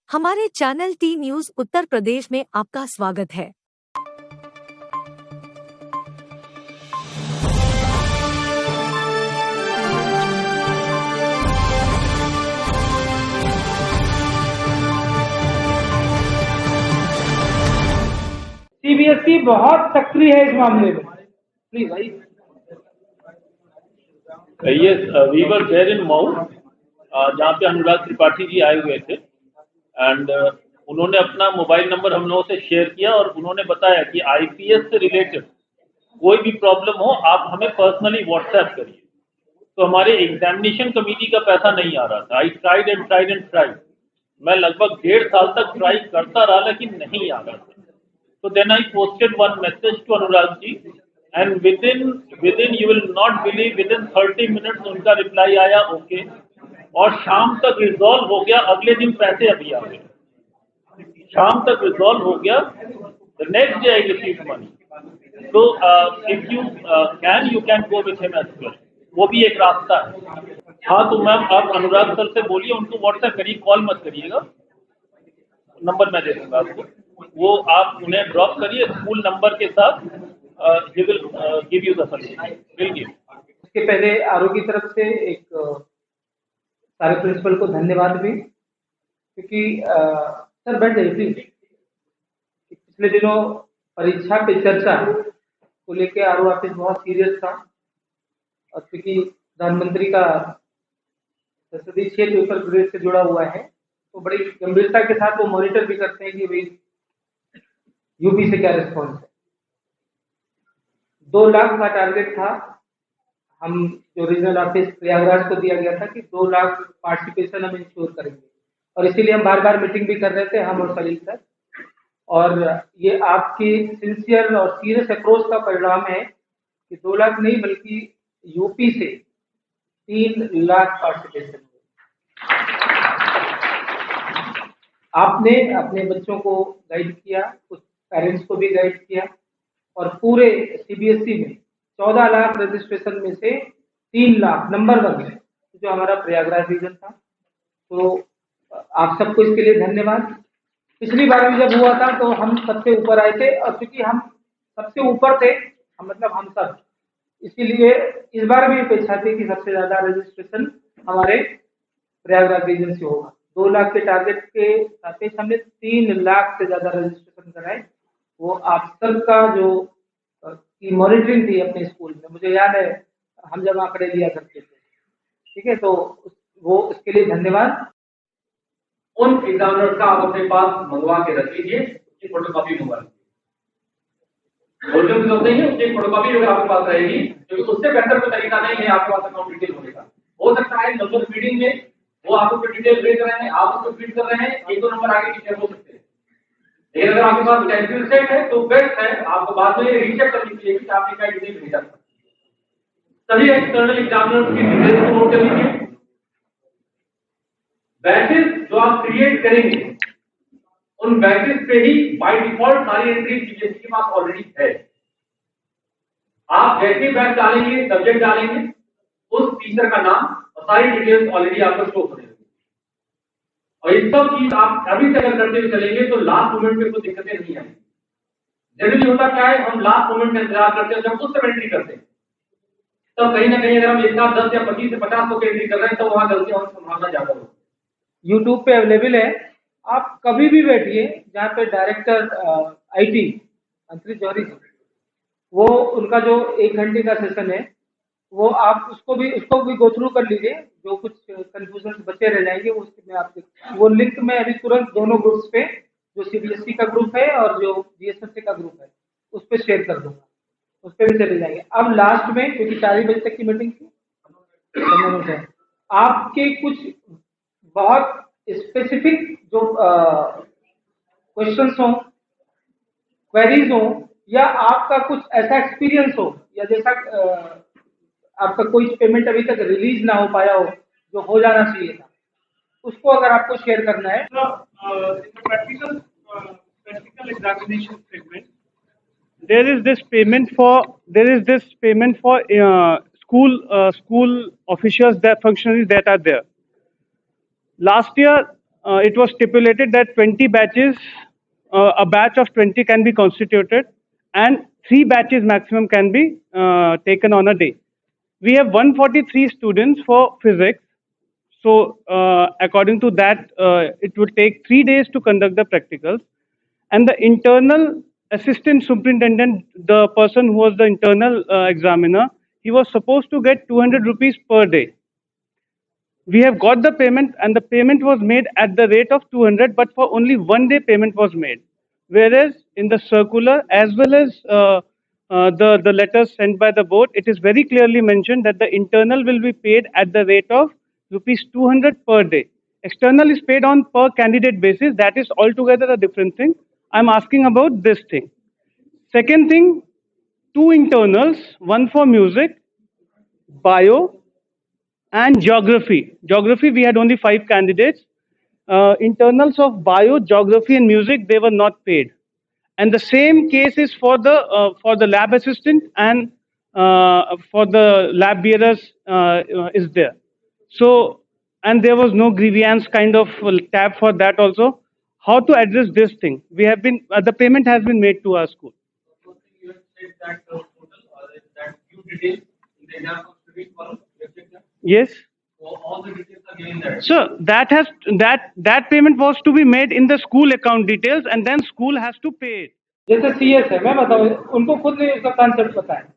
हमारे channel T news Uttar Pradesh में आपका स्वागत है। सीबीएसई बहुत सक्रिय है इस मामले में। प्लीज भाई। Yes, we were there in Mhow, जहाँ पे अनुराग त्रिपाठी जी आए हुए थे एंड उन्होंने अपना मोबाइल नंबर हम लोगों से शेयर किया और उन्होंने बताया कि आईपीएस से रिलेटेड कोई भी प्रॉब्लम हो आप हमें पर्सनली व्हाट्सएप करिए। तो हमारे एग्जामिनेशन कमेटी का पैसा नहीं आ रहा था। I tried and tried and tried. मैं लगभग 1.5 साल तक ट्राई करता रहा लेकिन नहीं आ रहा था। So then I posted one message to Anurag ji, and within you will not believe within 30 minutes उनका रिप्लाई आया ओके, और शाम तक रिजॉल्व हो गया। अगले दिन पैसे अभी आ गए, शाम तक रिजॉल्व हो गया। The next day I received money. So if you can go with him as well. वो भी एक रास्ता है। हाँ, तो मैम आप अनुराग सर से बोलिए, उनको व्हाट्सएप करिए, कॉल मत करिएगा। नंबर मैं दे दूंगा आपको, वो आप उन्हें ड्रॉप करिए स्कूल नंबर के साथ। He will give you the solution. Will give. इसके पहले आरओ की तरफ से एक सारे प्रिंसिपल को धन्यवाद भी, क्योंकि सर बैठ जाइए प्लीज। पिछले दिनों परीक्षा पे चर्चा को लेकर आरओ ऑफिस बहुत सीरियस था, और क्योंकि प्रधानमंत्री का संसदीय क्षेत्र उत्तर प्रदेश से जुड़ा हुआ है तो बड़ी गंभीरता के साथ वो मॉनिटर भी करते हैं कि भाई यूपी से क्या रिस्पॉन्स है। 2 लाख का टारगेट था। हम जो रीजनल ऑफिस प्रयागराज को दिया गया था कि 2 लाख पार्टिसिपेशन हम इंश्योर करेंगे, और इसीलिए हम बार बार मीटिंग भी कर रहे थे, हम और सलील सर। और ये आपकी सिंसियर और सीरियस अप्रोच का परिणाम है कि 2 लाख नहीं बल्कि यूपी से 3 लाख पार्टिसिपेशन हुए। आपने अपने बच्चों को गाइड किया, कुछ पेरेंट्स को भी गाइड किया, और पूरे सीबीएसई में 14 लाख रजिस्ट्रेशन में से 3 लाख नंबर 1 है जो हमारा प्रयागराज रीजन था। तो आप सबको इसके लिए धन्यवाद। पिछली बार भी जब हुआ था तो हम सबसे ऊपर आए थे, और क्योंकि हम सबसे ऊपर थे, हम सब, इसीलिए इस बार भी अपेक्षा थी कि सबसे ज्यादा रजिस्ट्रेशन हमारे प्रयागराज रीजन से होगा। 2 लाख के टारगेट के सापेक्ष हमने 3 लाख से ज्यादा रजिस्ट्रेशन कराए। वो आप सबका जो की मॉनिटरिंग थी अपने स्कूल में, मुझे याद है हम जब आंकड़े लिया करते थे, ठीक है, तो वो इसके लिए धन्यवाद। उन एग्जामिनर्स का आप अपने पास मंगवा के रख लीजिए, उसकी फोटोकॉपी मंगवा लीजिए। ओरिजिनल तो नहीं है, उसकी फोटोकॉपी जो आपके पास रहेगी, क्योंकि उससे बेहतर कोई तरीका नहीं है आपके पास अकाउंट डिटेल होने का। हो सकता है नंबर फीडिंग में वो आपको डिटेल भेज रहे हैं, आप उसको फीड कर रहे हैं, 1-2 नंबर आगे पीछे हो सकते हैं। लेकिन अगर आपके पास कैलकुलेट सेट है तो बेस्ट है, आपको बाद में रीचेक करनी चाहिए कि आपने क्या डिटेल भेजा था। सभी एक्सटर्नल एग्जामिनर्स की डिटेल्स को नोट कर लीजिए। बैचेस जो आप क्रिएट करेंगे उन बैचेस पे ही बाय डिफॉल्ट सारी एंट्री सीबीएसई के पास ऑलरेडी है। आप जैसे बैच डालेंगे, सब्जेक्ट डालेंगे, उस टीचर का नाम और सारी डिटेल्स ऑलरेडी आपको शो हो जाएगी। और ये सब चीज आप अभी से अगर करते हुए चलेंगे तो लास्ट मोमेंट पे कोई दिक्कतें नहीं आएंगी। जनरली होता क्या है, हम लास्ट मोमेंट में इंतजार करते हैं, जब उस समय एंट्री करते हैं तब कहीं ना कहीं अगर हम एक साथ 10 या 25 से 50 होकर एंट्री कर रहे हैं तो वहां गलती होने की संभावना ज्यादा होगी। यूट्यूब पे अवेलेबल है, आप कभी भी बैठिए, जहाँ पे डायरेक्टर आईटी अंतरित जौहरी जी, वो उनका जो 1 घंटे का सेशन है वो आप उसको भी गो थ्रू कर लीजिए। जो कुछ कंफ्यूजन बचे रह जाएंगे उसमें आप वो लिंक में अभी तुरंत दोनों ग्रुप्स पे, जो सीबीएसई का ग्रुप है और जो बीएसएससी का ग्रुप है, उस पर शेयर कर दूंगा, उस पर भी चले जाएंगे। अब लास्ट में, क्योंकि 4 ही बजे तक की मीटिंग थी, आपके कुछ बहुत स्पेसिफिक जो क्वेश्चंस हो, क्वेरीज हो, या आपका कुछ ऐसा एक्सपीरियंस हो, या जैसा आपका कोई पेमेंट अभी तक रिलीज ना हो पाया हो जो हो जाना चाहिए था, उसको अगर आपको शेयर करना है। Practical examination segment, there is this payment for school officials, that functionaries that are there. Last year it was stipulated that 20 batches, a batch of 20 can be constituted, and 3 batches maximum can be taken on a day. We have 143 students for physics. So according to that, it would take 3 days to conduct the practicals. And the internal assistant superintendent, the person who was the internal examiner, he was supposed to get 200 rupees per day. We have got the payment, and the payment was made at the rate of 200, but for only 1 day payment was made. Whereas in the circular as well as the letters sent by the board, it is very clearly mentioned that the internal will be paid at the rate of rupees 200 per day. External is paid on per candidate basis. That is altogether a different thing. I'm asking about this thing. Second thing, 2 internals, one for music, bio, and geography. Geography, we had only 5 candidates. Internals of bio, geography, and music, they were not paid. And the same case is for the lab assistant and for the lab bearers is there. So, and there was no grievance kind of tab for that also. How to address this thing? We have been the payment has been made to our school. You have said that total or that few details in the exam of student column. Yes. So all the details are given there. So that payment was to be made in the school account details, and then school has to pay it. जैसे CS है, मैं बताऊं, उनको खुद नहीं उसका concept पता है।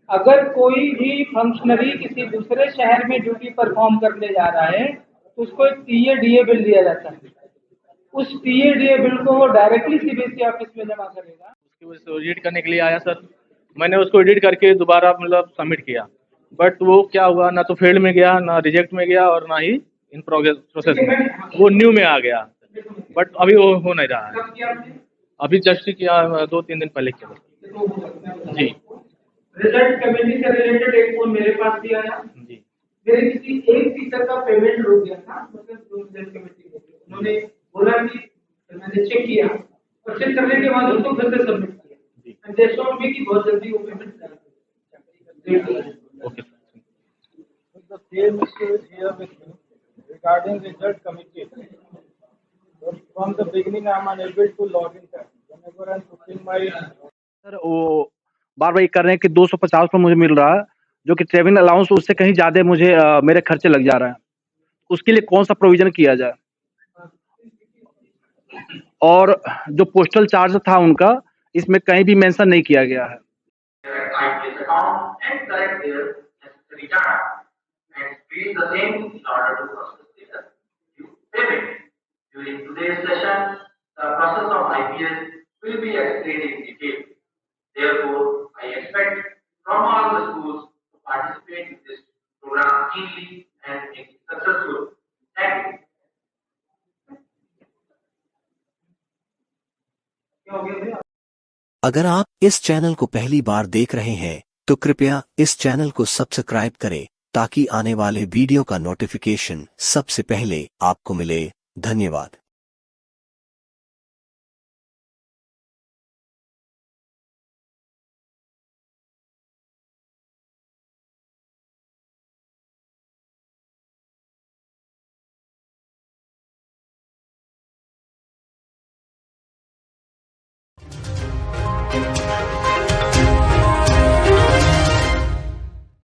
अगर कोई भी फंक्शनरी किसी दूसरे शहर में ड्यूटी परफॉर्म करने जा रहा है तो उसको एक TA-DA बिल दिया जाता है। उस TA-DA बिल को वो डायरेक्टली CBSE ऑफिस में जमा करेगा। उसकी वजह से एडिट करने के लिए आया सर, मैंने उसको एडिट करके दोबारा मतलब सबमिट किया, बट वो क्या हुआ, ना तो फील्ड में गया, ना रिजेक्ट में गया, और ना ही इन प्रोसेस में, वो न्यू में आ गया। बट अभी वो हो नहीं रहा है, अभी जस्ट किया 2-3 दिन पहले किया जी। रिजल्ट कमेटी से रिलेटेड एक फोन मेरे पास भी आया जी। मेरे किसी एक टीचर का पेमेंट रुक गया था, मतलब रिजल्ट कमेटी में उन्होंने बोला कि मैंने चेक किया और चेक करने के बाद उसको फिर से सबमिट किया, दे शोड मी कि बहुत जल्दी वो पेमेंट कर देंगे। Okay. The same issue is here with me regarding result committee. From the beginning, I am unable to log in that. Whenever I am putting my sir वो बार बार ये कर रहे हैं कि 250 पर मुझे मिल रहा है, जो कि ट्रेवलिंग अलाउंस उससे कहीं ज़्यादा मुझे मेरे खर्चे लग जा रहे हैं। उसके लिए कौन सा प्रोविजन किया जाए? और जो पोस्टल चार्ज था उनका, इसमें कहीं भी मेंशन नहीं किया गया है। IPS account and correct their necessary data and freeze the same in order to process their due payment. During today's session, the process of IPS will be explained in detail. Therefore, I expect from all the schools to participate in this program keenly and make it successful. Thank you. अगर आप इस channel को पहली बार देख रहे हैं तो कृपया इस चैनल को सब्सक्राइब करें ताकि आने वाले वीडियो का नोटिफिकेशन सबसे पहले आपको मिले। धन्यवाद।